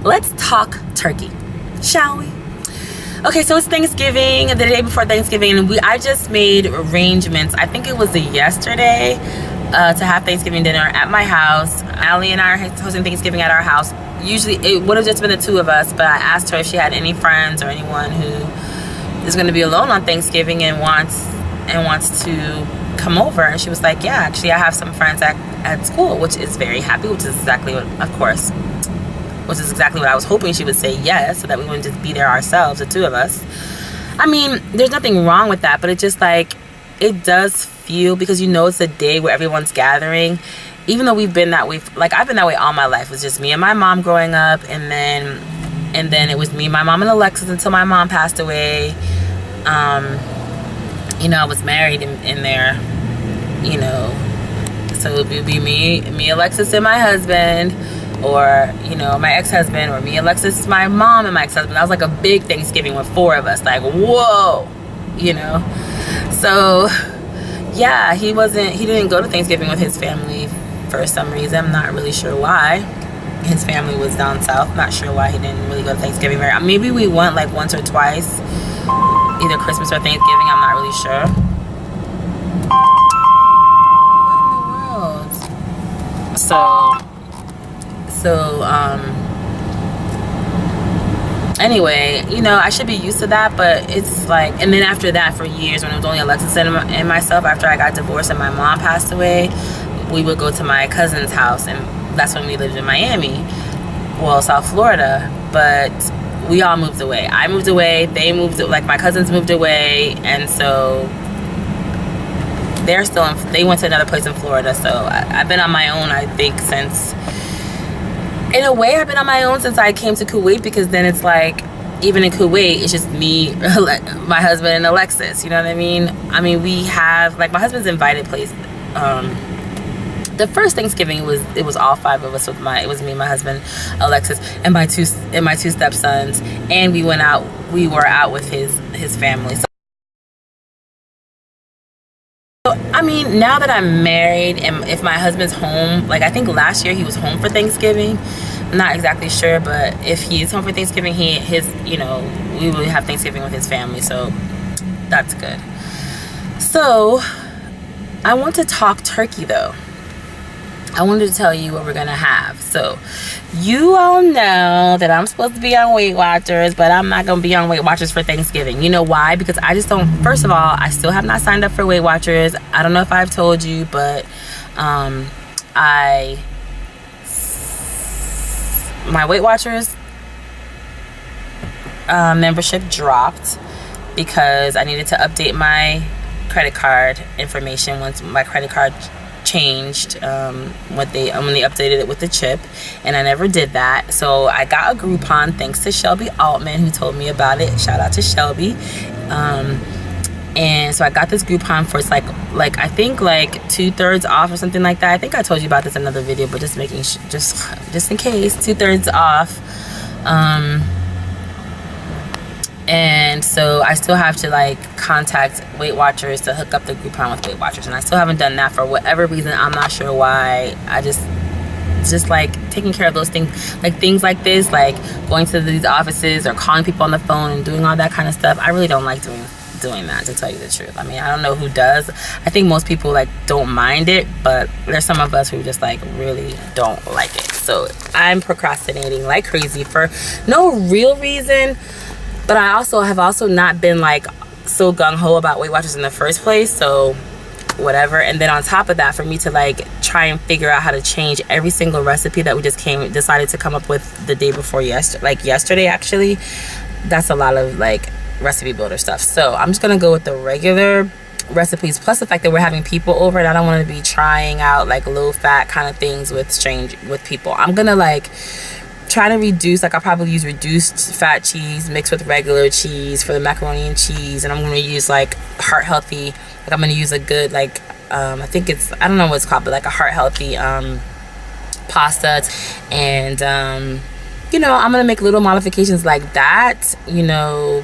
let's talk turkey, shall we? Okay, so it's Thanksgiving, the day before Thanksgiving, and I just made arrangements. I think it was yesterday to have Thanksgiving dinner at my house. Allie and I are hosting Thanksgiving at our house. Usually it would have just been the two of us, but I asked her if she had any friends or anyone who is going to be alone on Thanksgiving and wants to come over, and she was like, yeah, actually I have some friends at school, which is very happy, which is exactly what, of course, which is exactly what I was hoping she would say yes, so that we wouldn't just be there ourselves, the two of us. I mean, there's nothing wrong with that, but it just like, it does feel, because you know it's a day where everyone's gathering, even though we've been that way, like I've been that way all my life. It was just me and my mom growing up, and then it was me, my mom, and Alexis until my mom passed away. You know, I was married in there, you know, so it would be me, Alexis, and my husband, or, you know, my ex-husband, or me, Alexis, my mom, and my ex-husband. That was like a big Thanksgiving with 4 of us, like, whoa, you know. So yeah, he didn't go to Thanksgiving with his family for some reason. I'm not really sure why. His family was down south. Not sure why he didn't really go to Thanksgiving. Maybe we went like once or twice, either Christmas or Thanksgiving. I'm not really sure. What in the world? So anyway, you know, I should be used to that, but it's like, and then after that, for years, when it was only Alexis and myself, after I got divorced and my mom passed away, we would go to my cousin's house, and that's when we lived in Miami, well, South Florida. But we all moved away. I moved away, they moved, like my cousins moved away, and so they went to another place in Florida. So I've been on my own, I think, in a way I've been on my own since I came to Kuwait, because then it's like, even in Kuwait, it's just me, my husband, and Alexis, you know what I mean? I mean, we have, like, my husband's invited place. The first Thanksgiving, it was all 5 of us. It was me, my husband, Alexis, and my two stepsons, and we were out with his family. So I mean, now that I'm married, and if my husband's home, like I think last year he was home for Thanksgiving. I'm not exactly sure, but if he's home for Thanksgiving, you know, we will have Thanksgiving with his family, so that's good. So I want to talk turkey though. I wanted to tell you what we're gonna have. So you all know that I'm supposed to be on Weight Watchers, but I'm not gonna be on Weight Watchers for Thanksgiving. You know why? Because I just don't, first of all, I still have not signed up for Weight Watchers. I don't know if I've told you, but my Weight Watchers membership dropped because I needed to update my credit card information once my credit card changed when they updated it with the chip, and I never did that. So I got a Groupon thanks to Shelby Altman, who told me about it. Shout out to Shelby. And so I got this Groupon for, it's like I think like 2/3 off or something like that. I think I told you about this in another video, but just making just in case, 2/3 off. And so I still have to like contact Weight Watchers to hook up the Groupon with Weight Watchers, and I still haven't done that for whatever reason. I'm not sure why. I just like taking care of those things, like things like this, like going to these offices or calling people on the phone and doing all that kind of stuff. I really don't like doing that, to tell you the truth. I mean, I don't know who does. I think most people like don't mind it, but there's some of us who just like really don't like it. So I'm procrastinating like crazy for no real reason. But I have not been like so gung-ho about Weight Watchers in the first place, so whatever. And then on top of that, for me to like try and figure out how to change every single recipe that we decided to come up with the day before yesterday actually, that's a lot of like recipe builder stuff. So I'm just gonna go with the regular recipes, plus the fact that we're having people over, and I don't want to be trying out like low fat kind of things with people. I'm gonna like try to reduce, like I'll probably use reduced fat cheese mixed with regular cheese for the macaroni and cheese, and I'm going to use like heart healthy, like I'm going to use a good like I think it's, I don't know what it's called, but like a heart healthy pasta, and you know, I'm going to make little modifications like that, you know,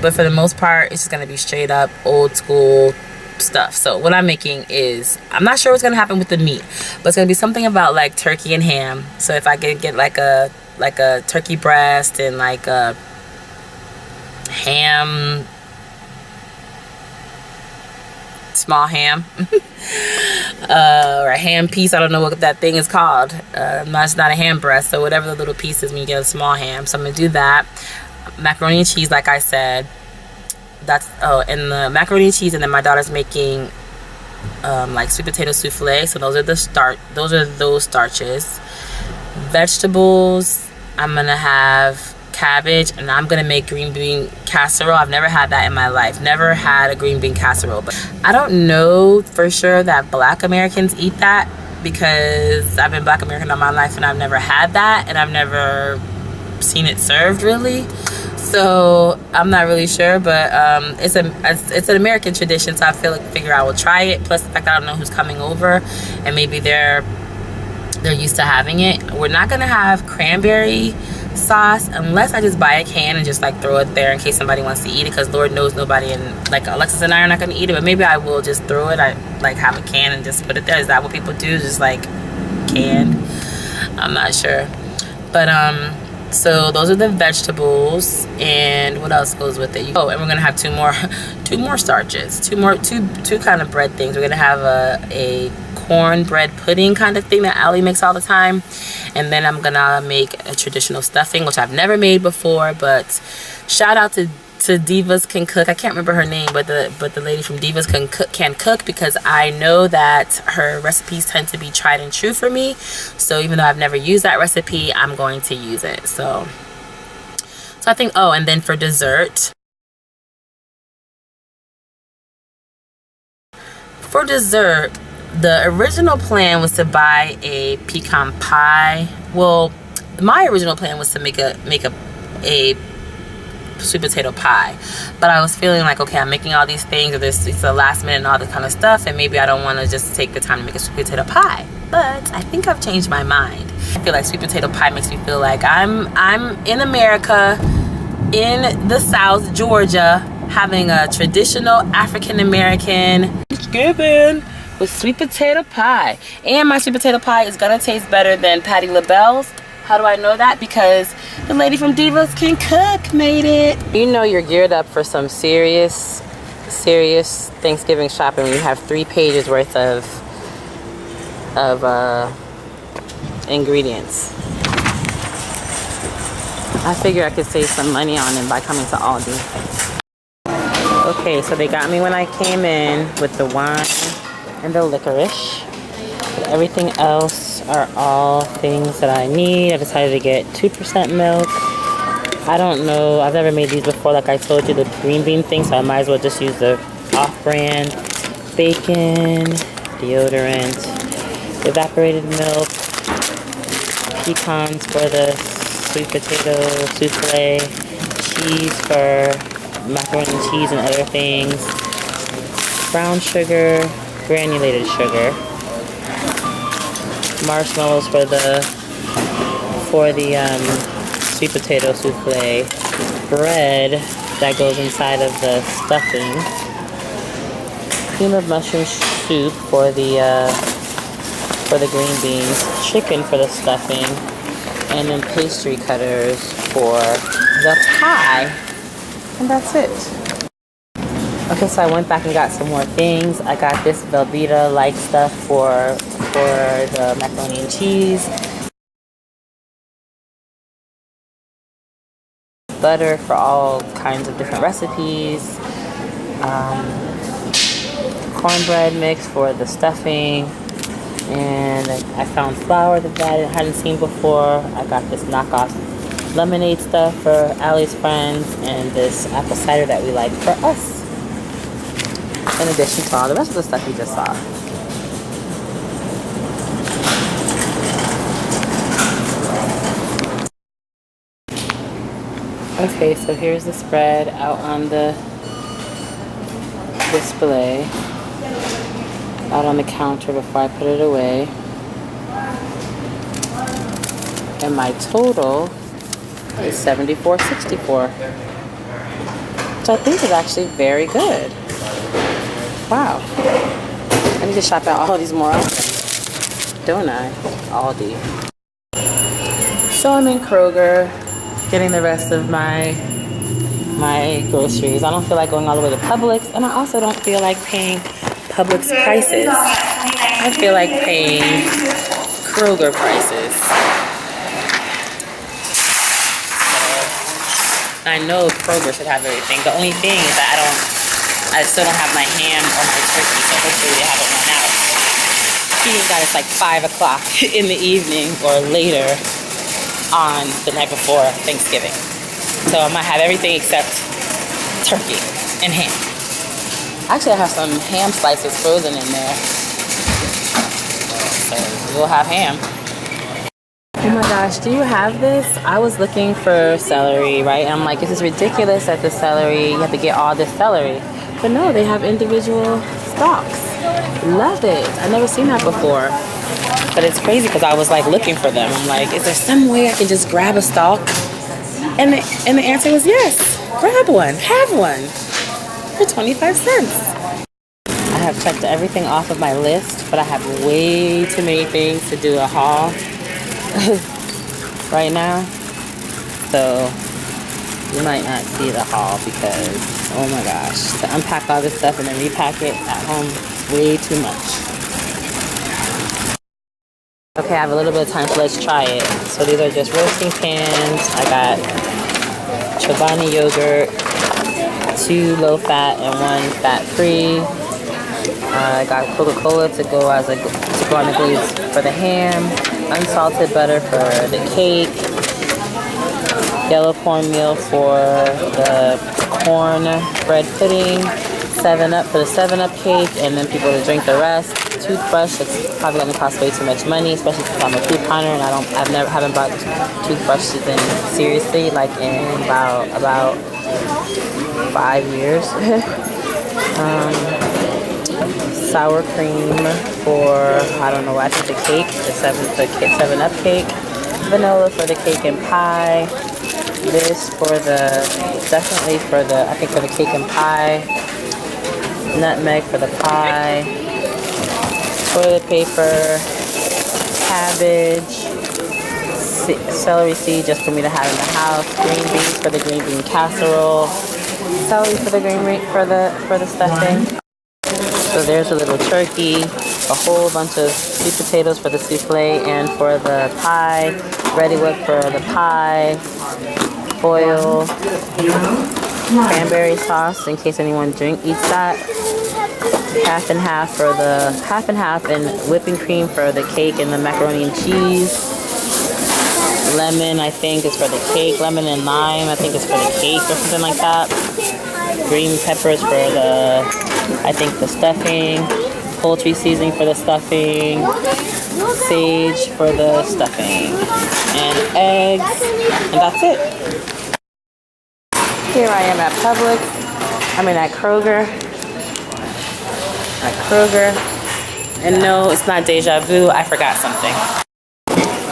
but for the most part it's just going to be straight up old school stuff. So what I'm making is, I'm not sure what's gonna happen with the meat, but it's gonna be something about like turkey and ham. So if I can get like a like a turkey breast and like a ham, small ham, or a ham piece. I don't know what that thing is called. It's not a ham breast, so whatever the little piece is when you get a small ham. So I'm gonna do that. Macaroni and cheese, like I said. And the macaroni and cheese, and then my daughter's making like sweet potato souffle. So those are those starches. Vegetables, I'm gonna have cabbage, and I'm gonna make green bean casserole. I've never had that in my life. Never had a green bean casserole, but I don't know for sure that Black Americans eat that, because I've been Black American all my life and I've never had that, and I've never seen it served really. So I'm not really sure, but it's an American tradition, so I figure I will try it. Plus the fact that I don't know who's coming over, and maybe they're used to having it. We're not gonna have cranberry sauce unless I just buy a can and just like throw it there in case somebody wants to eat it, because Lord knows nobody, and like Alexis and I are not gonna eat it, but maybe I will just throw it. I like have a can and just put it there. Is that what people do, just like canned? I'm not sure, but so those are the vegetables, and what else goes with it? Oh, and we're gonna have two more starches, two kind of bread things. We're gonna have a cornbread pudding kind of thing that Allie makes all the time, and then I'm gonna make a traditional stuffing, which I've never made before. But shout out to Divas Can Cook. I can't remember her name, but the lady from Divas can cook, because I know that her recipes tend to be tried and true for me. So even though I've never used that recipe, I'm going to use it. So I think, oh, and then for dessert, the original plan was to buy a pecan pie. Well, my original plan was to make a sweet potato pie, but I was feeling like, okay, I'm making all these things, or it's the last minute and all this kind of stuff, and maybe I don't want to just take the time to make a sweet potato pie. But I think I've changed my mind. I feel like sweet potato pie makes me feel like I'm in America, in the South, Georgia, having a traditional African American Thanksgiving with sweet potato pie. And my sweet potato pie is gonna taste better than Patti LaBelle's. How do I know that? Because the lady from Divas Can Cook made it. You know you're geared up for some serious Thanksgiving shopping when you have 3 pages worth of ingredients. I figure I could save some money on them by coming to Aldi. Okay, so they got me when I came in with the wine and the licorice. But everything else are all things that I need. I decided to get 2% milk. I don't know, I've never made these before, like I told you, the green bean thing, so I might as well just use the off-brand. Bacon, deodorant, evaporated milk, pecans for the sweet potato souffle, cheese for macaroni and cheese and other things, brown sugar, granulated sugar, marshmallows for the sweet potato souffle, bread that goes inside of the stuffing, cream of mushroom soup for the green beans, chicken for the stuffing, and then pastry cutters for the pie, and that's it. Okay, so I went back and got some more things. I got this Velveeta-like stuff for the macaroni and cheese, butter for all kinds of different recipes, cornbread mix for the stuffing, and I found flour that I hadn't seen before. I got this knockoff lemonade stuff for Allie's friends, and this apple cider that we like for us, in addition to all the rest of the stuff you just saw. Okay, so here's the spread out on the display, out on the counter before I put it away. And my total is $74.64, which I think is actually very good. Wow. I need to shop at Aldi's more often, don't I? Aldi. So I'm in Kroger getting the rest of my groceries. I don't feel like going all the way to Publix, and I also don't feel like paying Publix prices. I feel like paying Kroger prices. So, I know Kroger should have everything. The only thing is that I still don't have my ham or my turkey, so hopefully they haven't run out. Eating that it's like 5 o'clock in the evening or later on the night before Thanksgiving. So I might have everything except turkey and ham. Actually, I have some ham slices frozen in there. So we'll have ham. Oh my gosh, do you have this? I was looking for celery, right? And I'm like, this is ridiculous that the celery, you have to get all this celery. But no, they have individual stalks. Love it. I've never seen that before. But it's crazy because I was like looking for them. I'm like, is there some way I can just grab a stalk? And the answer was yes. Grab one. Have one. For 25 cents. I have checked everything off of my list, but I have way too many things to do a haul right now. So you might not see the haul because, oh my gosh, to unpack all this stuff and then repack it at home is way too much. Okay, I have a little bit of time, so let's try it. So these are just roasting pans. I got Chobani yogurt, 2 low-fat and 1 fat-free. I got Coca-Cola to go on the glaze for the ham, unsalted butter for the cake, yellow cornmeal for the corn bread pudding, 7-Up for the 7-Up cake, and then people to drink the rest. Toothbrush, that's probably going to cost way too much money, especially since I'm a couponer and haven't bought toothbrushes in seriously like in about 5 years. Sour cream for, I don't know, I think the cake, the 7-Up cake, vanilla for the cake and pie, this for definitely for the cake and pie, nutmeg for the pie, toilet paper, cabbage, celery seed just for me to have in the house, green beans for the green bean casserole, celery for the for the stuffing. So there's a little turkey, a whole bunch of sweet potatoes for the souffle and for the pie, ready whip for the pie, foil, cranberry sauce in case anyone eats that, half and half and whipping cream for the cake and the macaroni and cheese, lemon I think is for the cake, lemon and lime I think is for the cake or something like that, green peppers for the stuffing, poultry seasoning for the stuffing, sage for the stuffing, and eggs, and that's it. Here I am at Kroger. And no, it's not deja vu, I forgot something.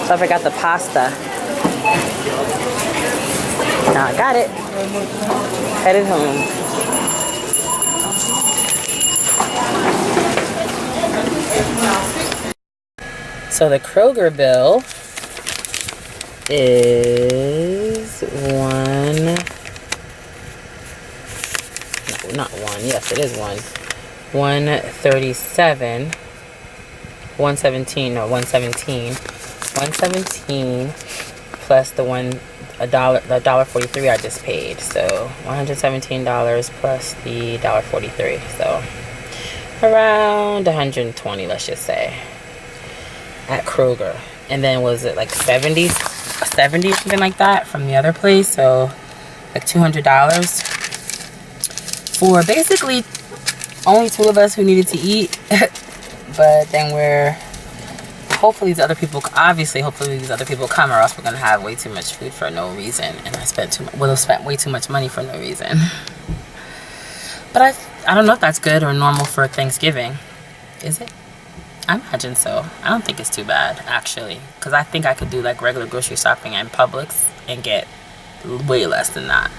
So I forgot the pasta. Now I got it. Headed home. So the Kroger bill is $117 plus the $1.43 I just paid. So $117 plus the $1.43. So around $120, let's just say, at Kroger. And then was it like 70 something like that from the other place, so like $200 for basically only 2 of us who needed to eat. But then hopefully these other people come, or else we're gonna have way too much food for no reason, and we'll have spent way too much money for no reason. But I don't know if that's good or normal for Thanksgiving. Is it? I imagine so. I don't think it's too bad, actually, because I think I could do like regular grocery shopping at Publix and get way less than that.